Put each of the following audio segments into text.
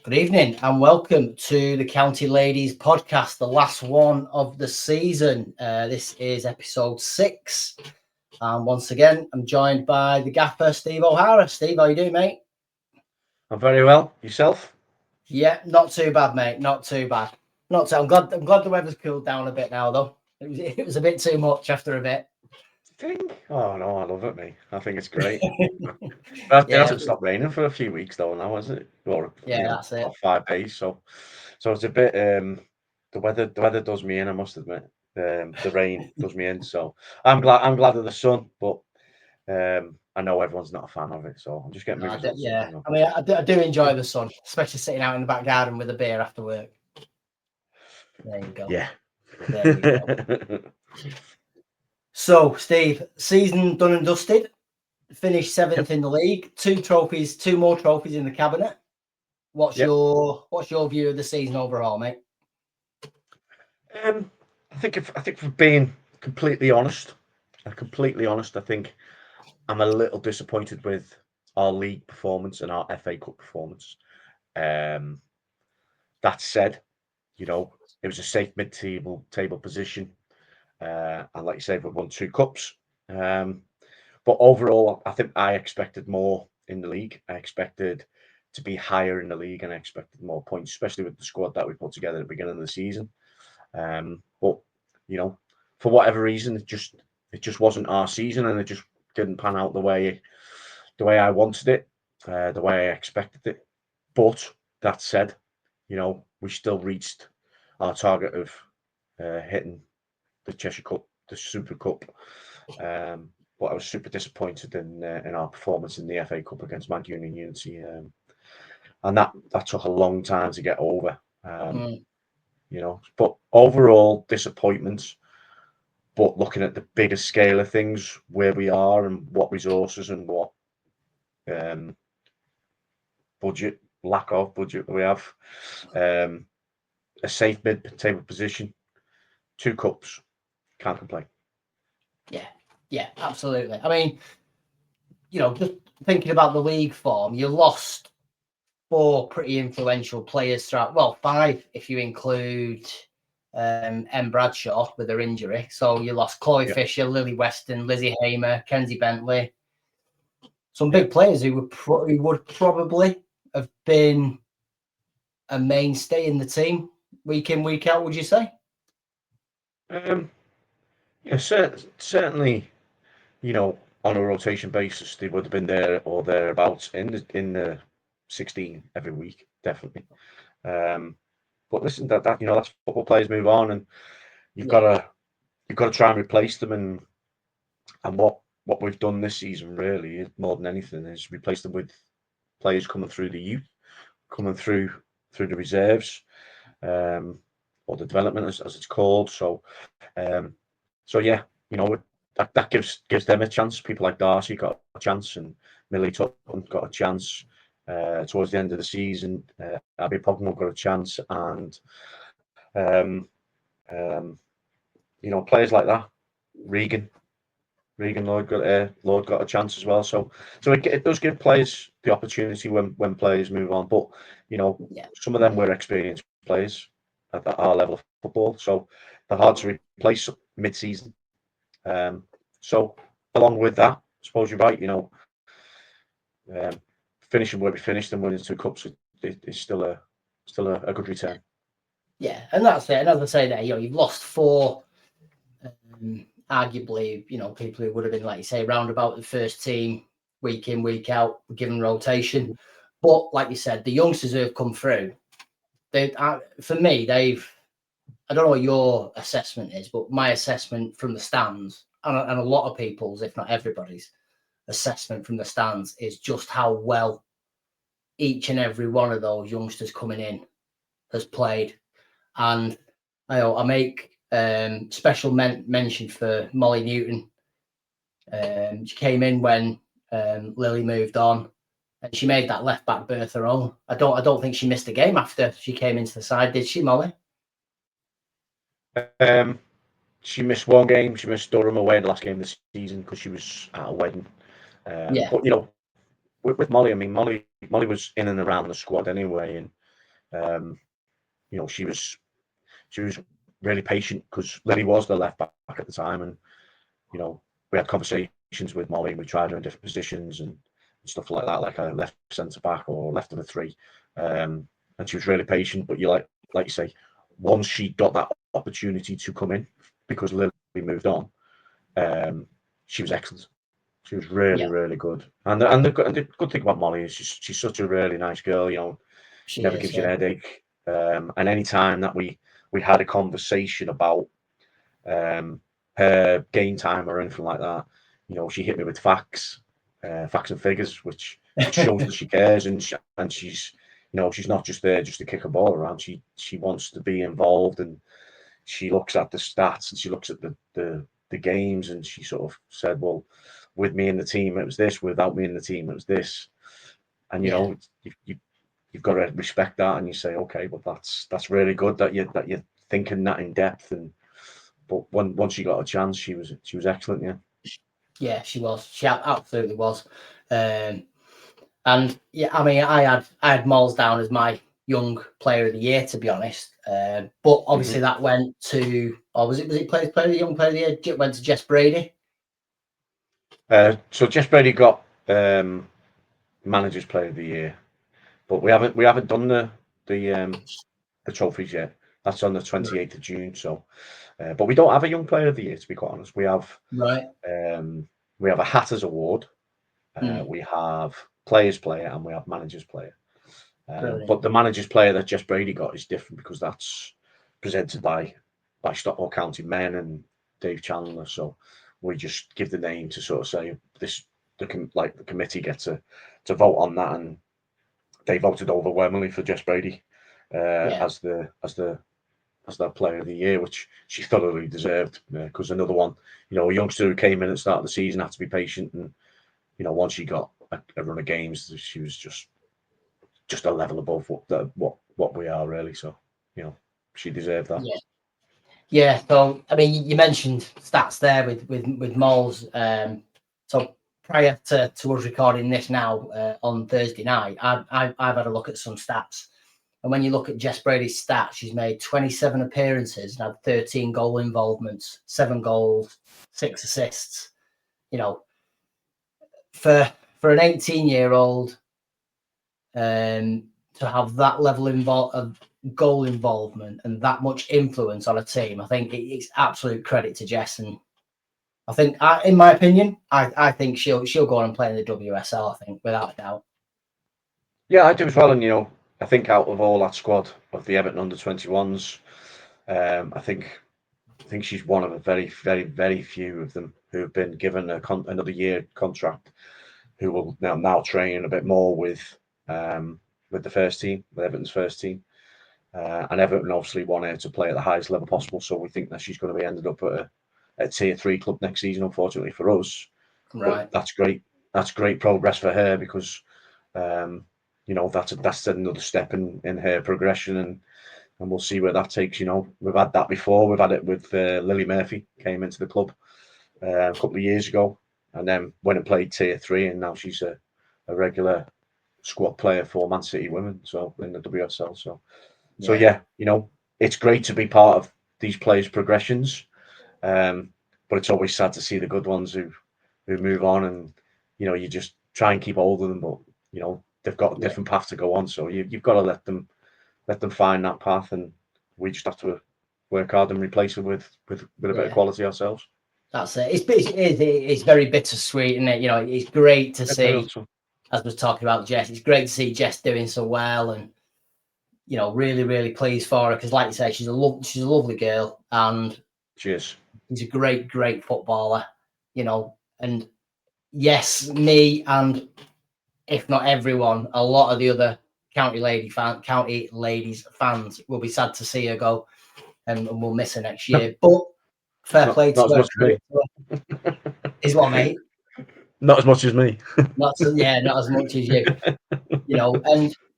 Good evening and welcome to the County Ladies podcast, the last one of the season. This is episode 6. And once again, I'm joined by the gaffer, Steve OHara. Steve, how you doing, mate? I'm very well. Yourself? Yeah, not too bad, mate. Not too bad. I'm glad the weather's cooled down a bit now, though. It was a bit too much after a bit. Think? Oh no, I love it, mate. I think it's great. It Yeah, hasn't stopped raining for a few weeks though now, has it? Or that's it. about 5 days. So it's a bit the weather does me in, I must admit. The rain does me in. So I'm glad of the sun, but I know everyone's not a fan of it, so I'm just getting my results. Yeah, I mean, I do enjoy the sun, especially sitting out in the back garden with a beer after work. There you go. Yeah. There we go. So, Steve, season done and dusted. Finished 7th in the league. 2 more trophies in the cabinet. What's your view of the season overall, mate? I think for being completely honest, I think I'm a little disappointed with our league performance and our FA Cup performance. That said, it was a safe mid-table position, and like you say, we've won 2 cups. But overall, I think I expected more in the league. I expected to be higher in the league, and I expected more points, especially with the squad that we put together at the beginning of the season. But for whatever reason, it just wasn't our season, and it just didn't pan out the way I wanted it, the way I expected it. But that said, we still reached our target of hitting the Cheshire Cup, the Super Cup. But I was super disappointed in our performance in the FA Cup against Man Union Unity, and that took a long time to get over. But overall disappointment. But looking at the bigger scale of things, where we are and what resources and what lack of budget we have, a safe mid-table position, 2 cups, can't complain. Yeah, absolutely. I mean, just thinking about the league form, you lost 4 pretty influential players throughout. Well, 5 if you include M. Bradshaw with her injury. So you lost Chloe Fisher, Lily Weston, Lizzie Hamer, Kenzie Bentley. Some big players who would probably have been a mainstay in the team week in, week out, would you say? Yeah, certainly, on a rotation basis, they would have been there or thereabouts in the 16 every week, definitely. But listen, that's football. Players move on, and you've got to try and replace them. And what we've done this season, really, more than anything, is replace them with players coming through the youth, coming through the reserves, or the development, as it's called. So yeah, that gives them a chance. People like Darcy got a chance, and Millie Tutton got a chance towards the end of the season. Abby Pognell got a chance, and players like that. Regan Lloyd got a chance as well. So it does give players the opportunity when players move on. But some of them were experienced players at our level of football, so they're hard to replace mid-season. So along with that, I suppose you're right. Finishing where we finished and winning 2 cups is still a good return. Yeah, and that's it. And as I say, there, you've lost 4. Arguably, people who would have been, like you say, round about the first team week in, week out, given rotation. But like you said, the youngsters who have come through, for me, I don't know what your assessment is, but my assessment from the stands, and a lot of people's, if not everybody's, assessment from the stands is just how well each and every one of those youngsters coming in has played. And I make special mention for Molly Newton. She came in when Lily moved on, and she made that left back berth her own. I don't think she missed a game after she came into the side, did she, Molly? She missed 1 game. She missed Durham away in the last game of the season because she was at a wedding. But with Molly, I mean, Molly was in and around the squad anyway, and You know, she was really patient because Lily was the left back at the time, and you know, we had conversations with Molly. We tried her in different positions and stuff like that, like a left centre back or left of the three. And she was really patient. But you like you say, once she got that opportunity to come in because Lily moved on, she was excellent. She was really, really good. And the good thing about Molly is she's such a really nice girl. You know, she never gives you an headache. And any time that we had a conversation about her game time or anything like that, you know, she hit me with facts and figures, which shows that she cares, and she's, you know, she's not just there just to kick a ball around. She wants to be involved, and she looks at the stats and she looks at the games, and she sort of said, well, with me in the team it was this, without me in the team it was this, and you know, you've got to respect that, and you say, okay, well that's really good that you're thinking that in depth. And but once she got a chance, she was excellent. Yeah, she was. She absolutely was. And yeah, I mean, I had Moles down as my young player of the year, to be honest. But obviously that went to, or was it young player of the year? It went to Jess Brady. So Jess Brady got manager's player of the year, but we haven't done the trophies yet. That's on the 28th of June. So, but we don't have a young player of the year, to be quite honest. We have a Hatters Award. We have players player and we have managers player. But the managers player that Jess Brady got is different because that's presented by Stockport County Men and Dave Chandler. So we just give the name to sort of say this. The committee get to vote on that, and they voted overwhelmingly for Jess Brady as their player of the year, which she thoroughly deserved. Because another one, you know, a youngster who came in at the start of the season had to be patient, and you know, once she got a run of games, she was just a level above what we are really. So, you know, she deserved that. Yeah. So I mean, you mentioned stats there with Moles. So prior to us recording this now on Thursday night, I've had a look at some stats. And when you look at Jess Brady's stats, she's made 27 appearances and had 13 goal involvements, 7 goals, 6 assists. You know, for an 18-year-old, to have that level of goal involvement and that much influence on a team, I think it's absolute credit to Jess. And I think, in my opinion, I think she'll go on and play in the WSL. I think without a doubt. Yeah, I do as well. And you know, I think out of all that squad of the Everton under-21s, I think she's one of a very, very, very few of them who have been given another year contract, who will now train a bit more with the first team, with Everton's first team. And Everton obviously want her to play at the highest level possible, so we think that she's going to be ended up at a tier 3 club next season, unfortunately for us. Right. But that's great. That's great progress for her because, you know, that's another step in her progression, and we'll see where that takes. You know, we've had that before. We've had it with Lily Murphy, came into the club a couple of years ago, and then went and played tier 3, and now she's a regular squad player for Man City Women, so in the WSL. So yeah, you know, it's great to be part of these players' progressions, but it's always sad to see the good ones who move on, and you know, you just try and keep hold of them, but you know, they've got a different path to go on. So you've got to let them find that path, and we just have to work hard and replace it with a bit of quality ourselves. That's it. It's very bittersweet, isn't it? You know, it's great to see, as we're talking about Jess, it's great to see Jess doing so well, and you know, really, really pleased for her because, like you say, she's a lovely girl, and she's a great footballer. You know, and yes, me and if not everyone, a lot of the other county ladies fans will be sad to see her go, and we'll miss her next year. But fair play to her. Is what, mate? Not as much as me. Not as much as you. You know,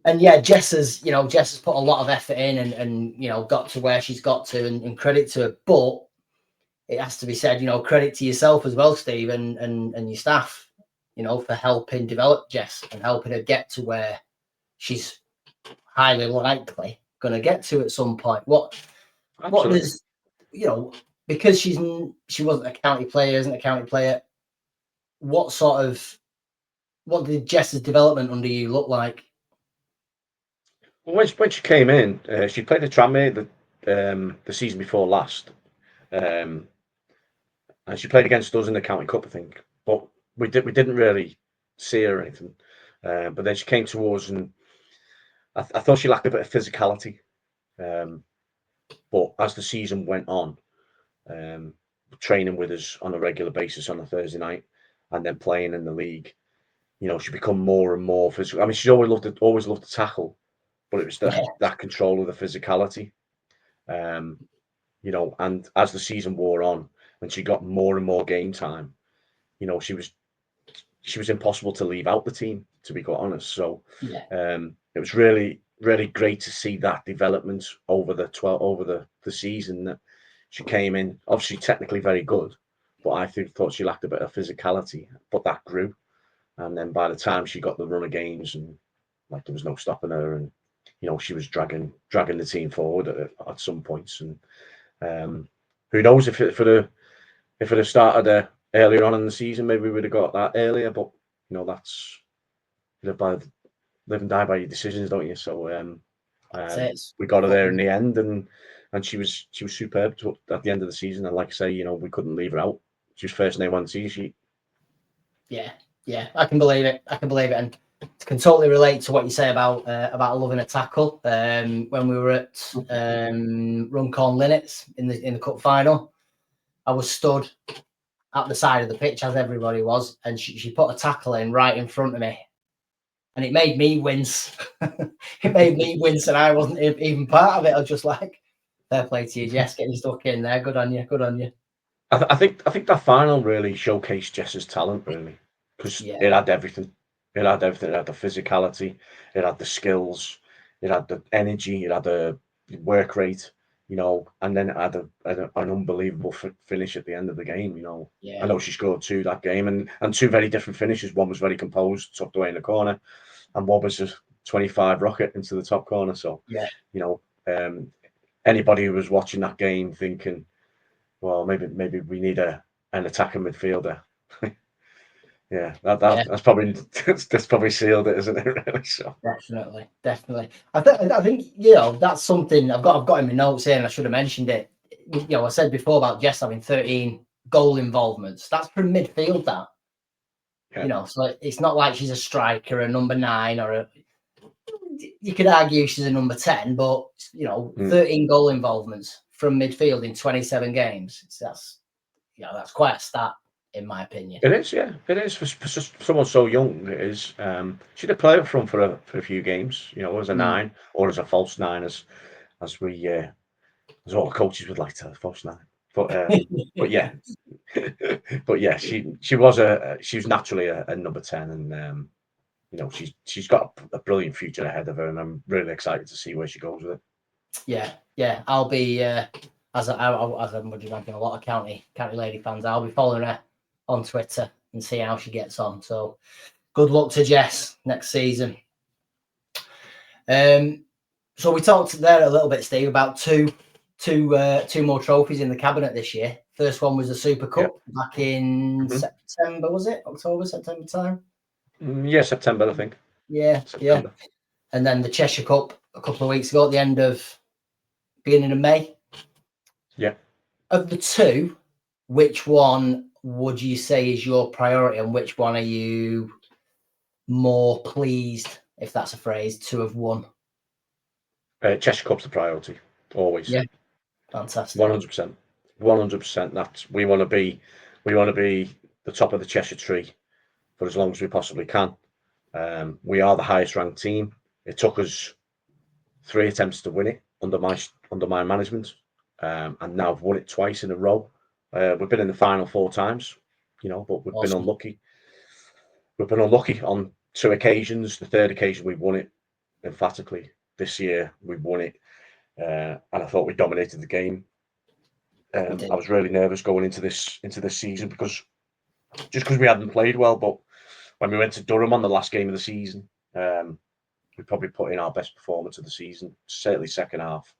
and yeah, Jess has put a lot of effort in and you know, got to where she's got to, and credit to her. But it has to be said, you know, credit to yourself as well, Steve, and your staff, you know, for helping develop Jess and helping her get to where she's highly likely going to get to at some point. What does, because she wasn't a county player, isn't a county player, what did Jess's development under you look like? Well, when she came in, she played a Tranmere the season before last, and she played against us in the County Cup, I think. But we didn't really see her or anything. But then she came to us, and I thought she lacked a bit of physicality. But as the season went on, training with us on a regular basis on a Thursday night, and then playing in the league, she become more and more physical. I mean, she's always loved to tackle, but it was that control of the physicality. And as the season wore on, when she got more and more game time, she was impossible to leave out the team, to be quite honest. So it was really, really great to see that development over the season, that she came in, obviously technically very good, but I thought she lacked a bit of physicality, but that grew. And then by the time she got the run of games, and like there was no stopping her, and she was dragging the team forward at some points. And who knows if it had started earlier on in the season, maybe we would have got that earlier. But that's live and die by your decisions, don't you? So we got her there in the end, and she was superb at the end of the season. And like I say, we couldn't leave her out. She was first name on the team sheet. Yeah, I can believe it. And can totally relate to what you say about loving a tackle. When we were at Runcorn Linnets in the cup final, I was stood at the side of the pitch, as everybody was, and she put a tackle in right in front of me, and it made me wince. It made me wince, and I wasn't even part of it. I was just like, fair play to you, Jess, getting stuck in there. Good on you. I think that final really showcased Jess's talent, really, because it had everything. It had everything. It had the physicality, it had the skills, it had the energy, it had the work rate, and then it had an unbelievable finish at the end of the game. I know she scored 2 that game, and 2 very different finishes. One was very composed, tucked away in the corner, and one was a 25 rocket into the top corner. So, anybody who was watching that game thinking, well, maybe we need an attacking midfielder. That's probably sealed it, isn't it? Really? So definitely. I think that's something I've got in my notes here, and I should have mentioned it. I said before about Jess having 13 goal involvements. That's from midfield. So it's not like she's a striker, a number 9, or you could argue she's a number 10, but 13 goal involvements from midfield in 27 games. That's quite a stat, in my opinion. It is, yeah. It is for someone so young. It is. She did play up front for a few games, as a 9 or as a false 9, as all the coaches would like to false 9. But yeah, she was naturally a number 10, and she's got a brilliant future ahead of her, and I'm really excited to see where she goes with it. Yeah. I'll be as I'm imagining a lot of county lady fans. I'll be following her on Twitter and see how she gets on. So good luck to Jess next season. So we talked there a little bit, Steve, about two more trophies in the cabinet this year. First one was the Super Cup back in September, was it? September time? Yeah, September, I think. Yeah. And then the Cheshire Cup a couple of weeks ago at the beginning of May. Yeah. Of the two, which one would you say is your priority, and which one are you more pleased, if that's a phrase, to have won? Cheshire Cup's the priority, always. Yeah, fantastic. 100%. That we want to be the top of the Cheshire tree for as long as we possibly can. We are the highest ranked team. It took us 3 attempts to win it under my management, and now I've won it twice in a row. We've been in the final 4 times, but we've been unlucky. We've been unlucky on 2 occasions. The third occasion we won it emphatically. This year we won it, and I thought we dominated the game. I was really nervous going into this season because we hadn't played well. But when we went to Durham on the last game of the season, we probably put in our best performance of the season, certainly second half,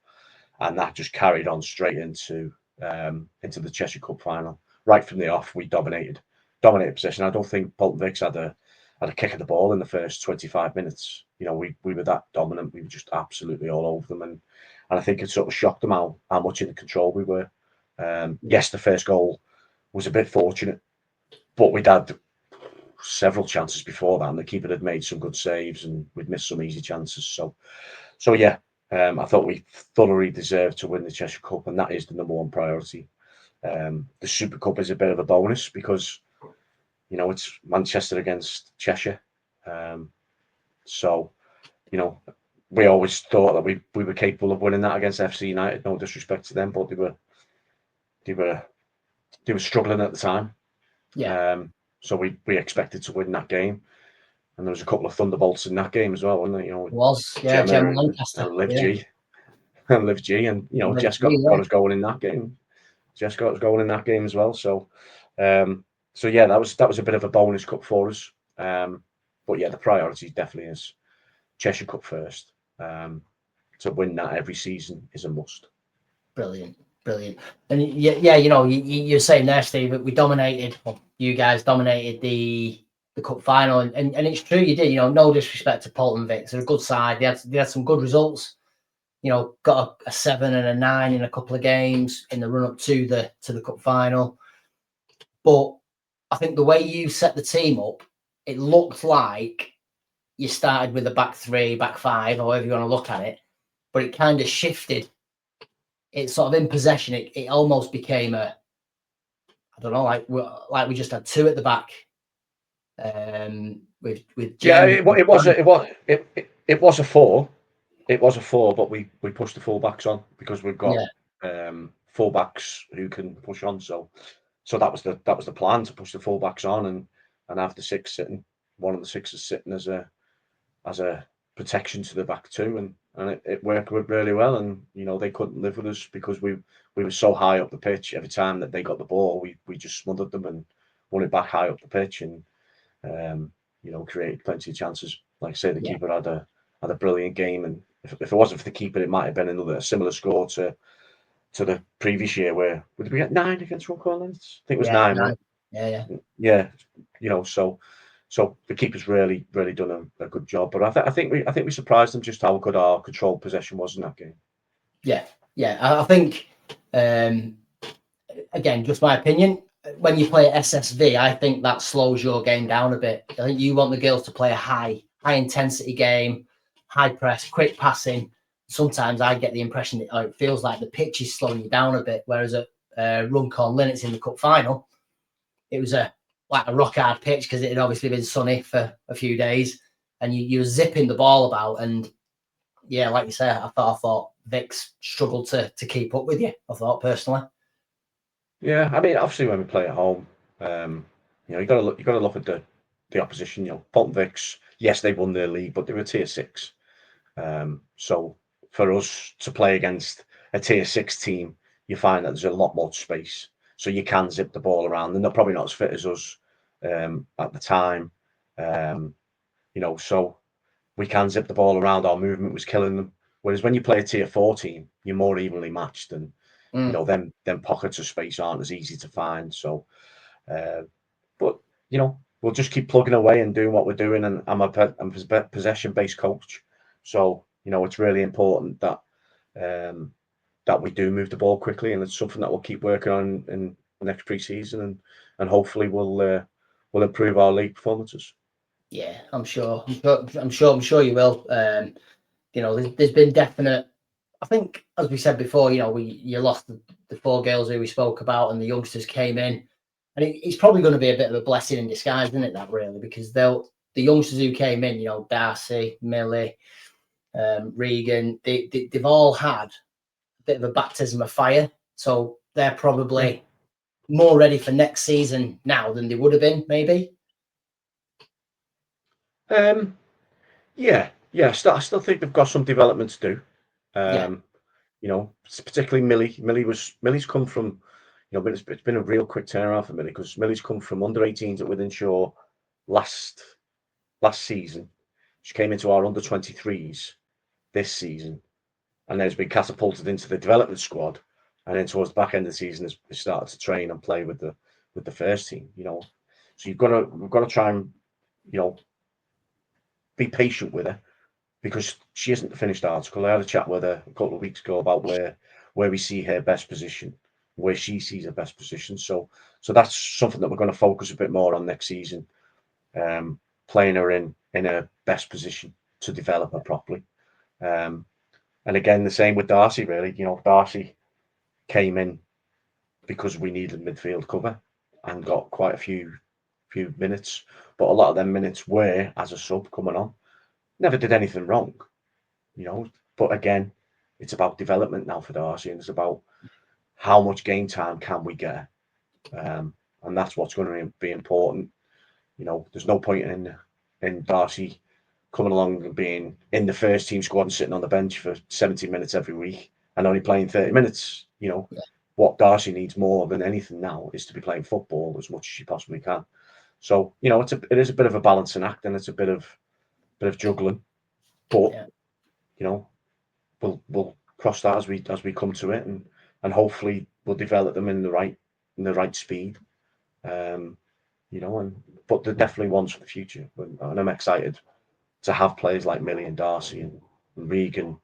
and that just carried on straight into the Cheshire Cup final. Right from the off, we dominated possession. I don't think Bolton Vics had a kick of the ball in the first 25 minutes. You know, we were that dominant. We were just absolutely all over them, and I think it sort of shocked them how much in control we were. Yes, the first goal was a bit fortunate, but we'd had several chances before that, and the keeper had made some good saves, and we'd missed some easy chances. So yeah, I thought we thoroughly deserved to win the Cheshire Cup, and that is the number one priority. The Super Cup is a bit of a bonus because, you know, it's Manchester against Cheshire. So, you know, we always thought that we were capable of winning that against FC United. No disrespect to them, but they were struggling at the time. Yeah. So we expected to win that game, and there was a couple of thunderbolts in that game as well, wasn't there? You know, It was, yeah, Gemma Gemma and Lancaster. Liv Yeah. G, and Liv G, and you know, Liv Jess G, got us going in that game. Jess got us going in that game as well. So yeah, that was a bit of a bonus cup for us. But yeah, the priority definitely is Cheshire Cup first. To win that every season is a must. Brilliant. And yeah, you know, you're saying there, Steve, that we dominated. Well, you guys dominated the cup final, and it's true, you did. You know, no disrespect to Bolton Vics, they're a good side. They had some good results. You know, got a 7 and a 9 in a couple of games in the run up to the cup final. But I think the way you set the team up, it looked like you started with a back 3, back 5, however you want to look at it, but it kind of shifted. It's sort of in possession. It almost became I don't know, like we just had 2 at the back. With Yeah, Jem. it was a 4. It was a 4, but we pushed the fullbacks on because we've got fullbacks who can push on. So that was the plan, to push the fullbacks on and have the 6 sitting. One of the 6s sitting as a protection to the back 2, and it worked really well. And you know, they couldn't live with us because we were so high up the pitch. Every time that they got the ball, we just smothered them and won it back high up the pitch, and you know, created plenty of chances. Like I say, the keeper had a brilliant game, and if it wasn't for the keeper, it might have been a similar score to the previous year, where did we get 9 against Runcorn Lens? I think it was 9, right? Yeah. You know, so the keeper's really done a good job. But I think we surprised them just how good our controlled possession was in that game. Yeah. I think again, just my opinion. When you play SSV, I think that slows your game down a bit. I think you want the girls to play a high intensity game, high press, quick passing. Sometimes I get the impression that it feels like the pitch is slowing you down a bit. Whereas at Runcorn Linux in the cup final, it was like a rock hard pitch because it had obviously been sunny for a few days, and you were zipping the ball about. And yeah, like you say, I thought Vics struggled to keep up with you. I thought personally. Yeah, I mean, obviously when we play at home, you know, you got to look at the opposition. You know, Bolton Vics, yes, they won their league, but they were tier 6. So for us to play against a tier 6 team, you find that there's a lot more space, so you can zip the ball around, and they're probably not as fit as us at the time. You know, so we can zip the ball around. Our movement was killing them. Whereas when you play a tier 4 team, you're more evenly matched, and you know, them pockets of space aren't as easy to find. So, but you know, we'll just keep plugging away and doing what we're doing. And I'm a possession-based coach, so you know, it's really important that that we do move the ball quickly, and it's something that we'll keep working on in the next pre-season, and hopefully we'll improve our league performances. Yeah, I'm sure you will. You know, there's been definite. I think, as we said before, you know, you lost the 4 girls who we spoke about, and the youngsters came in, and it's probably going to be a bit of a blessing in disguise, isn't it? That really, because the youngsters who came in, you know, Darcy, Millie, Regan, they've all had a bit of a baptism of fire, so they're probably more ready for next season now than they would have been, maybe. Yeah. I still think they've got some development to do. You know, particularly Millie. Millie's come from, you know, but it's been a real quick turnaround for Millie, because Millie's come from under 18s at Wythenshawe last season, She came into our under-23s this season, and has been catapulted into the development squad. And then towards the back end of the season, has started to train and play with the first team. So we've got to try and be patient with her, because she isn't the finished article. I had a chat with her a couple of weeks ago about where we see her best position, where she sees her best position. So that's something that we're going to focus a bit more on next season, playing her in her best position to develop her properly. And again, the same with Darcy, really. Darcy came in because we needed midfield cover and got quite a few minutes, but a lot of them minutes were as a sub coming on. Never did anything wrong, but again, it's about development now for Darcy, and it's about how much game time can we get, and that's what's going to be important. There's no point in Darcy coming along and being in the first team squad and sitting on the bench for 70 minutes every week and only playing 30 minutes. What Darcy needs more than anything now is to be playing football as much as she possibly can. So it is a bit of a balancing act, and it's a bit of juggling, but we'll cross that as we come to it, and hopefully we'll develop them in the right speed. But they're definitely ones for the future, and I'm excited to have players like Millie and Darcy and Regan,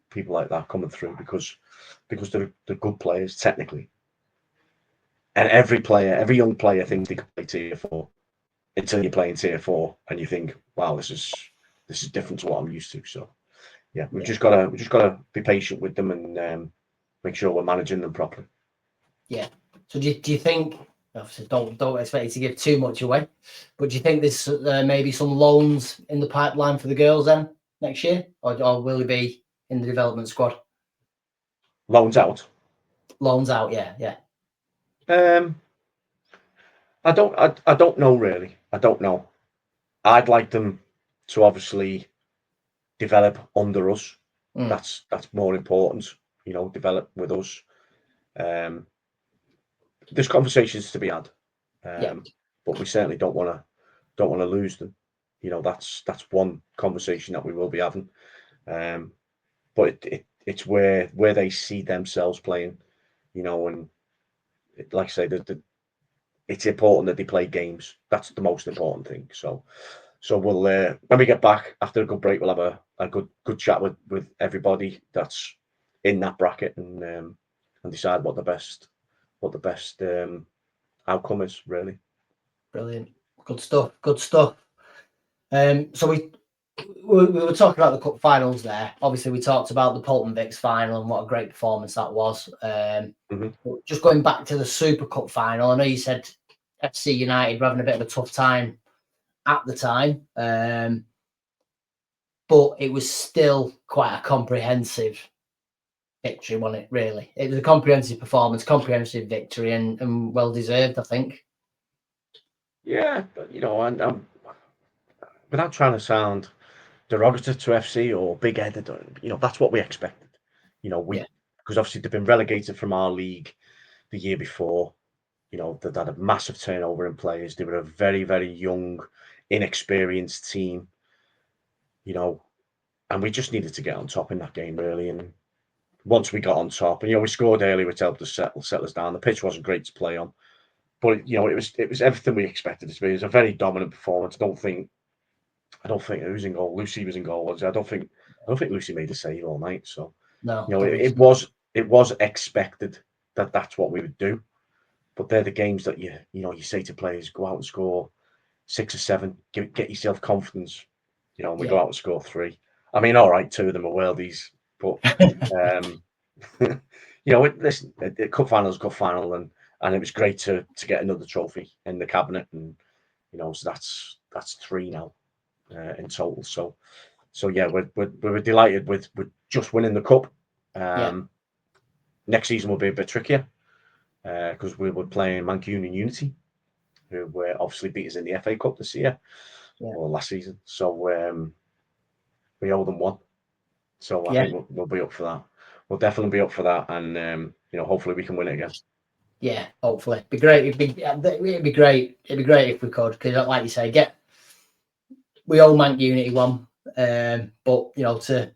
people like that coming through, because they're good players technically. And every young player thinks they can play tier 4 until you're playing tier 4 and you think, wow, this is different to what I'm used to. So yeah, we've just gotta be patient with them and make sure we're managing them properly. Yeah. So do you think, obviously don't expect you to give too much away, but do you think there's maybe some loans in the pipeline for the girls then next year, or will it be in the development squad? Loans out. Yeah. I don't know really. I don't know. I'd like them to obviously develop under us. That's more important. Develop with us. There's conversations to be had, but we certainly don't want to lose them. That's one conversation that we will be having. But it's where they see themselves playing, and like I say, it's important that they play games. That's the most important thing. So we'll when we get back after a good break, we'll have a good chat with everybody that's in that bracket, and decide what the best outcome is, really. Brilliant. Good stuff. So we were talking about the cup finals there. Obviously, we talked about the Polton Vicks final and what a great performance that was. Just going back to the Super Cup final, I know you said FC United were having a bit of a tough time at the time, but it was still quite a comprehensive victory, wasn't it? Really, it was a comprehensive performance, comprehensive victory, and well deserved, I think. Yeah, but and without trying to sound derogative to FC or big-headed, that's what we expected. Because obviously they've been relegated from our league the year before. They'd had a massive turnover in players. They were a very, very young, inexperienced team. And we just needed to get on top in that game, really. And once we got on top, and we scored early, which helped us settle us down. The pitch wasn't great to play on, but it was everything we expected it to be. It was a very dominant performance. I don't think who's in goal. Lucy was in goal, was it? I don't think Lucy made a save all night. So no, it was expected that that's what we would do. But they're the games that you say to players, go out and score 6 or 7, get yourself confidence. We go out and score 3. I mean, all right, 2 of them are worldies, but listen, the cup final is cup final, and it was great to get another trophy in the cabinet, and so that's 3 now in total. So yeah, we're delighted with just winning the cup. Next season will be a bit trickier because we were playing Mancunian Unity, who were obviously beat us in the FA Cup this year or last season. So we owe them 1. So I think we'll be up for that. We'll definitely be up for that, and hopefully we can win it again. Yeah, hopefully. It'd be great. It'd be great if we could, because like you say, we owe Manc Unity 1. But to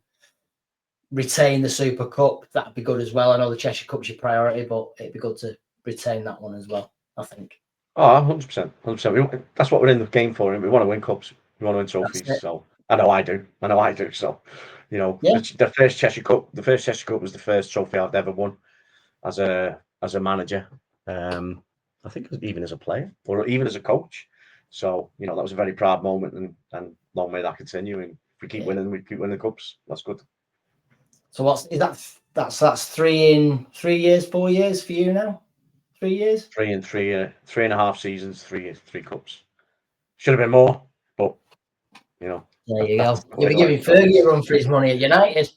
retain the Super Cup, that'd be good as well. I know the Cheshire Cup's your priority, but it'd be good to retain that one as well, I think. Oh, 100%, 100%. That's what we're in the game for. We want to win cups. We want to win trophies. So I know I do. So, the first Cheshire Cup was the first trophy I've ever won as a manager. I think even as a player or even as a coach. So, that was a very proud moment, and long may that continue. And if we keep winning, we keep winning the cups. That's good. So that's 3 years, 4 years for you now? 3 years? 3.5 seasons, 3 cups. Should have been more, but there you go. You'll be giving Fergie a run for his money at United.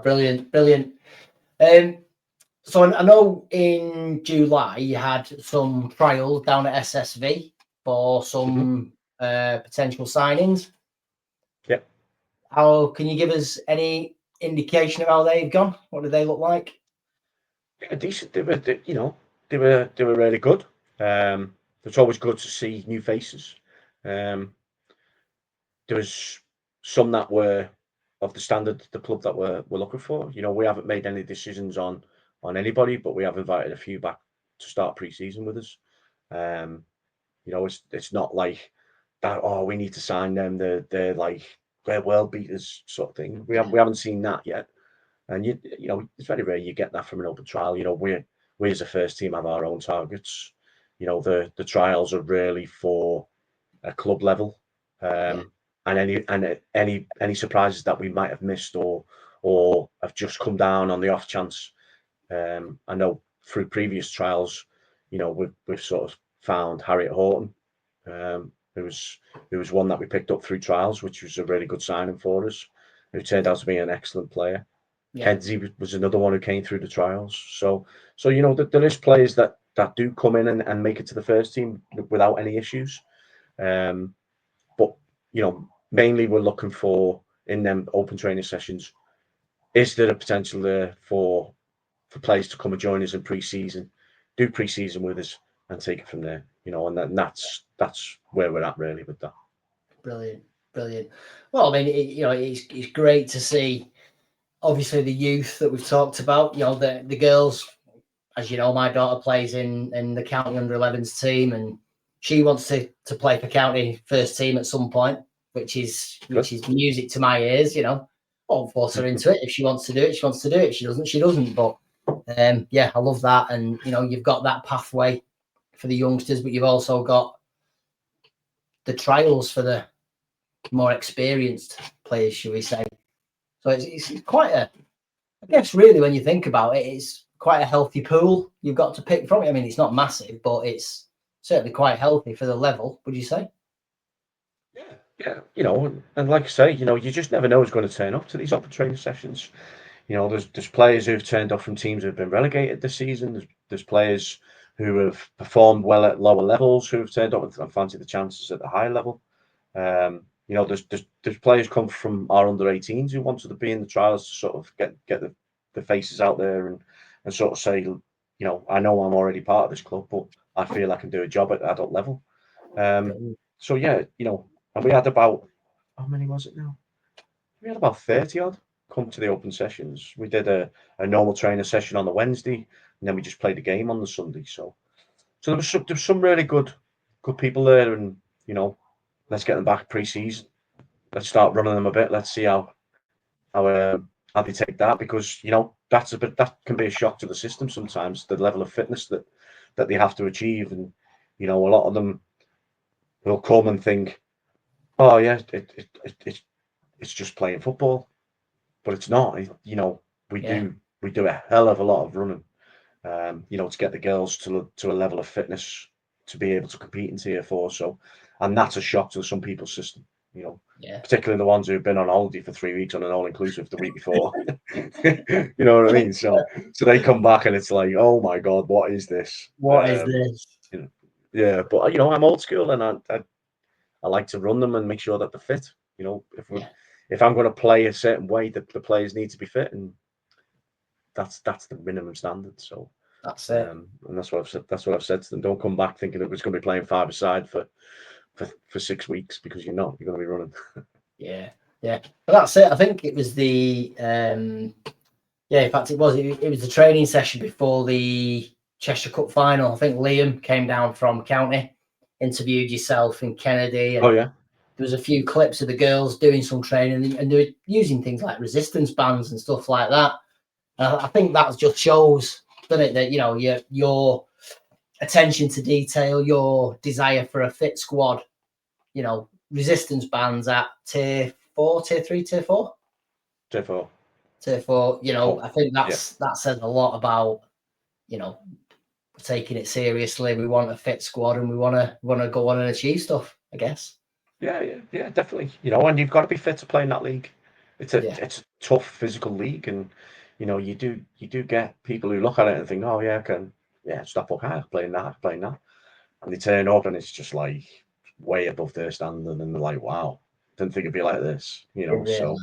Brilliant. So I know in July you had some trials down at SSV for some potential signings. Yep. How can you give us any indication of how they've gone? What do they look like? Yeah, decent. They were really good. It's always good to see new faces. There was some that were of the standard, the club that we're looking for. We haven't made any decisions on anybody, but we have invited a few back to start pre-season with us. It's not like that. Oh, we need to sign them. They're like they're world beaters sort of thing. We haven't seen that yet. And it's very rare you get that from an open trial. We as a first team have our own targets. The trials are really for a club level, and any surprises that we might have missed or have just come down on the off chance. I know through previous trials, we've sort of found Harriet Horton, who was one that we picked up through trials, which was a really good signing for us. Who turned out to be an excellent player. Kenzie was another one who came through the trials. So there is players that do come in and make it to the first team without any issues. But mainly we're looking for in them open training sessions. Is there a potential there for players to come and join us in pre-season, do pre-season with us, and take it from there? And that's where we're at really with that. Brilliant. Well, I mean, it's great to see. Obviously, the youth that we've talked about. The girls. As you know, my daughter plays in the county under-11s team, and she wants to play for county first team at some point, which is music to my ears. I'll force her into it. If she wants to do it, she wants to do it. If she doesn't, she doesn't. But I love that, and you've got that pathway for the youngsters, but you've also got the trials for the more experienced players, shall we say? So it's quite I guess really when you think about it, it's quite a healthy pool you've got to pick from. I mean, it's not massive, but it's certainly quite healthy for the level, would you say? Yeah. And like I say, you just never know who's going to turn up to these open training sessions. There's players who've turned up from teams who've been relegated this season. There's players who have performed well at lower levels who have turned up and fancied the chances at the high level. There's players come from our under 18s who wanted to be in the trials to sort of get the faces out there and sort of say, I know I'm already part of this club, but I feel I can do a job at adult level. So yeah, and we had about, how many was it now? We had about 30 odd come to the open sessions. We did a normal trainer session on the Wednesday, and then we just played a game on the Sunday. So there was some really good people there, and let's get them back pre-season. Let's start running them a bit. Let's see how they take that, because that can be a shock to the system sometimes. The level of fitness that they have to achieve, and a lot of them will come and think, oh yeah, it's just playing football, but it's not. We do a hell of a lot of running, to get the girls to a level of fitness to be able to compete in Tier 4. So, and that's a shock to some people's system. Particularly the ones who've been on holiday for 3 weeks on an all-inclusive the week before. You know what I mean? So they come back and it's like, oh my God, what is this? What is this? Yeah, but I'm old school, and I like to run them and make sure that they're fit. If I'm going to play a certain way, the players need to be fit, and that's the minimum standard. So that's it. And that's what I've said. That's what I've said to them. Don't come back thinking it was going to be playing five-a-side for for 6 weeks because you're going to be running. Yeah. But that's it. I think it was the in fact it was the training session before the Cheshire Cup final. I think Liam came down from County, interviewed yourself and Kennedy, and Oh yeah. There was a few clips of the girls doing some training, and they were using things like resistance bands and stuff like that. And I think that just shows, doesn't it, that your attention to detail, your desire for a fit squad. Resistance bands at tier 4, tier 3, tier 4. Tier 4. Tier 4. I think that says a lot about taking it seriously. We want a fit squad, and we want to go on and achieve stuff, I guess. Yeah, definitely. And you've got to be fit to play in that league. It's a tough physical league, and you do get people who look at it and think, oh yeah, Stockport high playing that, and they turn up and it's just like way above their standard, and they're like, wow, didn't think it'd be like this, So,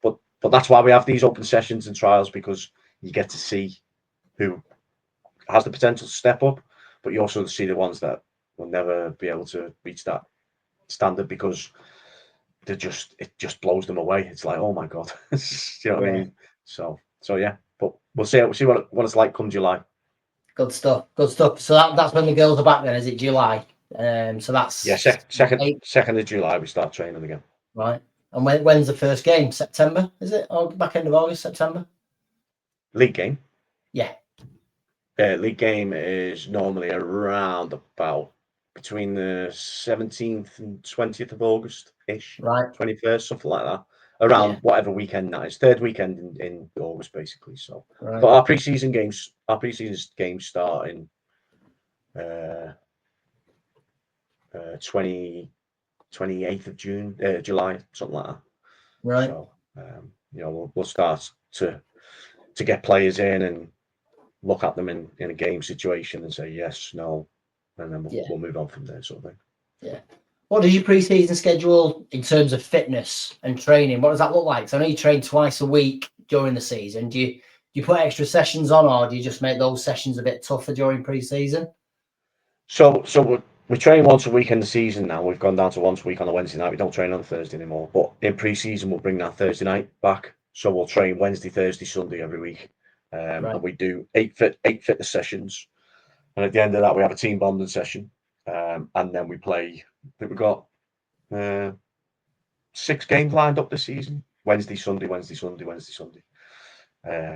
but that's why we have these open sessions and trials, because you get to see who has the potential to step up, but you also see the ones that will never be able to reach that standard because it just blows them away. It's like, oh my god, you know what I mean? So yeah, but we'll see what it's like come July. Good stuff. So that's when the girls are back then, is it July? So that's second of July we start training again. Right. And when's the first game? September, is it? Or back end of August, September? League game? Yeah. League game is normally around about between the 17th and 20th of August-ish. Right. 21st, something like that. Around whatever weekend that is. Third weekend in August, basically. So, right. But our pre-season games start in 28th of July, something like that. Right. So, we'll start to get players in and look at them in a game situation and say yes, no, and then we'll move on from there, sort of thing. Yeah. What does your pre-season schedule in terms of fitness and training? What does that look like? So I know you train twice a week during the season. Do you put extra sessions on, or do you just make those sessions a bit tougher during pre-season? So we train once a week in the season now. We've gone down to once a week on a Wednesday night. We don't train on a Thursday anymore. But in pre-season, we'll bring that Thursday night back. So we'll train Wednesday, Thursday, Sunday every week. And we do eight fitness sessions. And at the end of that, we have a team bonding session. And then we play. I think we've got 6 games lined up this season. Wednesday, Sunday, Wednesday, Sunday, Wednesday, Sunday.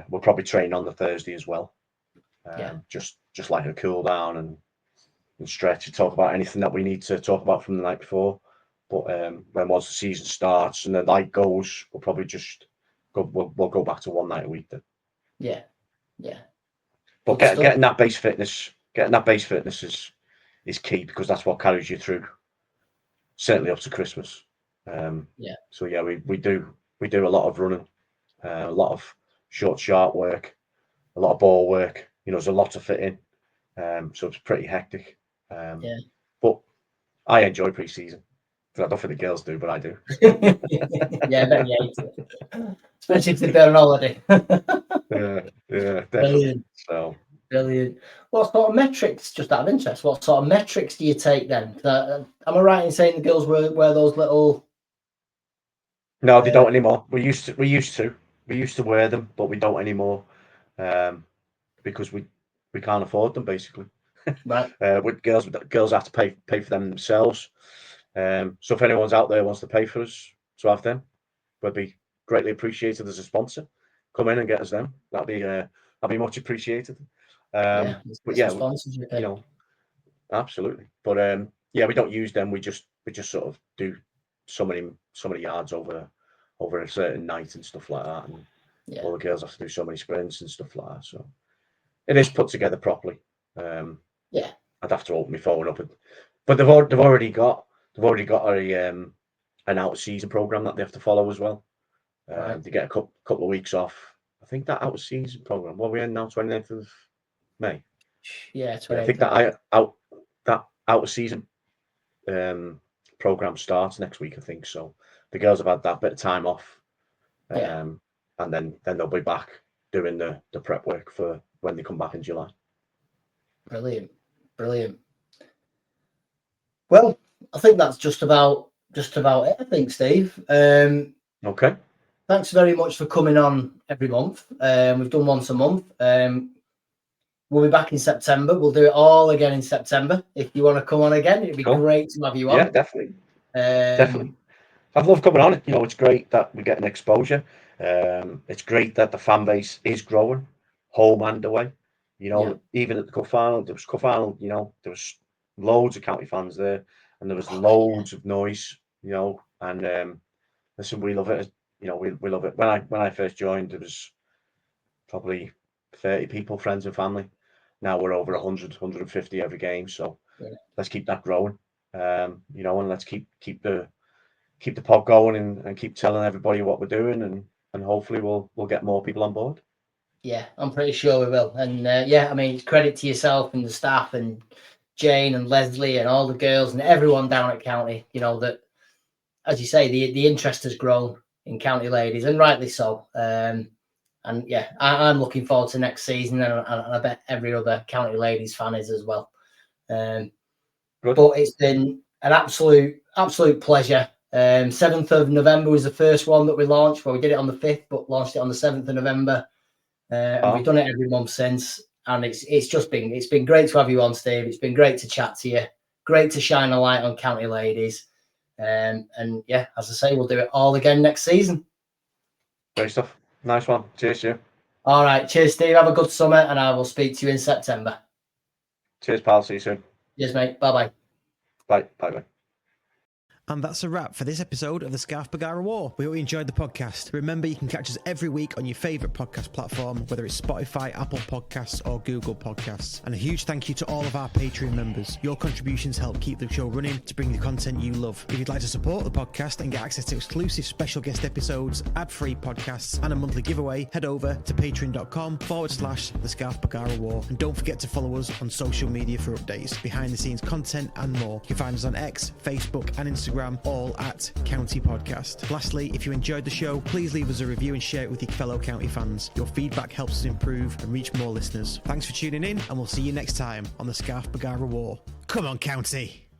We'll probably train on the Thursday as well. Just like a cool down and stretch to talk about anything that we need to talk about from the night before. But once the season starts and the night goes, we'll probably just we'll go back to one night a week then. Yeah. But getting that base fitness is key, because that's what carries you through, certainly up to Christmas. So yeah, we do a lot of running, a lot of short, sharp work, a lot of ball work. There's a lot to fit in. So it's pretty hectic. But I enjoy pre-season. I don't think the girls do, but I do. Yeah, I bet you hate it. Especially if they've been on holiday. Yeah, definitely. Brilliant. What sort of metrics, just out of interest, what sort of metrics do you take then? Am I right in saying the girls wear those little... No, they don't anymore. We used to wear them, but we don't anymore, because we can't afford them, basically. Right. With girls have to pay for them themselves. So if anyone's out there wants to pay for us to have them, we'd be greatly appreciated as a sponsor. Come in and get us them. That'd be much appreciated. But yeah, absolutely. But we don't use them. We just sort of do so many yards over a certain night and stuff like that, and all the girls have to do so many sprints and stuff like that. So it is put together properly. I'd have to open my phone up, but they've already got a an out of season program that they have to follow as well. They get a couple of weeks off. I think that out of season program. What are we in now? 29th of May. Yeah, I think that out of season program starts next week. I think so. The girls have had that bit of time off, and then they'll be back doing the prep work for when they come back in July. Brilliant. Well, I think that's just about it. I think, Steve. Okay. Thanks very much for coming on every month. We've done once a month. We'll be back in September. We'll do it all again in September. If you want to come on again, it'd be great to have you on. Yeah, definitely. Definitely. I've loved coming on. You know, it's great that we get an exposure. It's great that the fan base is growing, home and away. You know, even at the cup final, you know, there was loads of county fans there, and there was loads of noise. You know, and listen, we love it. You know, we love it. When I first joined, there was probably 30 people, friends and family. Now we're over 100, 150 every game. So let's keep that growing. You know, and let's keep the pod going and keep telling everybody what we're doing, and hopefully we'll get more people on board. Yeah, I'm pretty sure we will. And yeah, I mean, it's credit to yourself and the staff and Jane and Leslie and all the girls and everyone down at County, you know, that, as you say, the interest has grown in County Ladies, and rightly so. And yeah, I'm looking forward to next season, and I bet every other County Ladies fan is as well. But it's been an absolute pleasure. 7th of November was the first one that we launched. Well, we did it on the 5th, but launched it on the 7th of November. And we've done it every month since. And it's been great to have you on, Steve. It's been great to chat to you. Great to shine a light on County Ladies. And yeah, as I say, we'll do it all again next season. Great stuff. Nice one. Cheers, you. All right. Cheers, Steve. Have a good summer, and I will speak to you in September. Cheers, pal. See you soon. Cheers, mate. Bye-bye. Bye. Bye-bye. And that's a wrap for this episode of the Scarf Bergara War. We hope you enjoyed the podcast. Remember, you can catch us every week on your favourite podcast platform, whether it's Spotify, Apple Podcasts or Google Podcasts. And a huge thank you to all of our Patreon members. Your contributions help keep the show running to bring the content you love. If you'd like to support the podcast and get access to exclusive special guest episodes, ad-free podcasts and a monthly giveaway, head over to patreon.com/the Scarf Bergara War. And don't forget to follow us on social media for updates, behind the scenes content and more. You can find us on X, Facebook and Instagram, all at County Podcast. Lastly, if you enjoyed the show, please leave us a review and share it with your fellow County fans. Your feedback helps us improve and reach more listeners. Thanks for tuning in, and we'll see you next time on the Scarf Bergara War. Come on, County!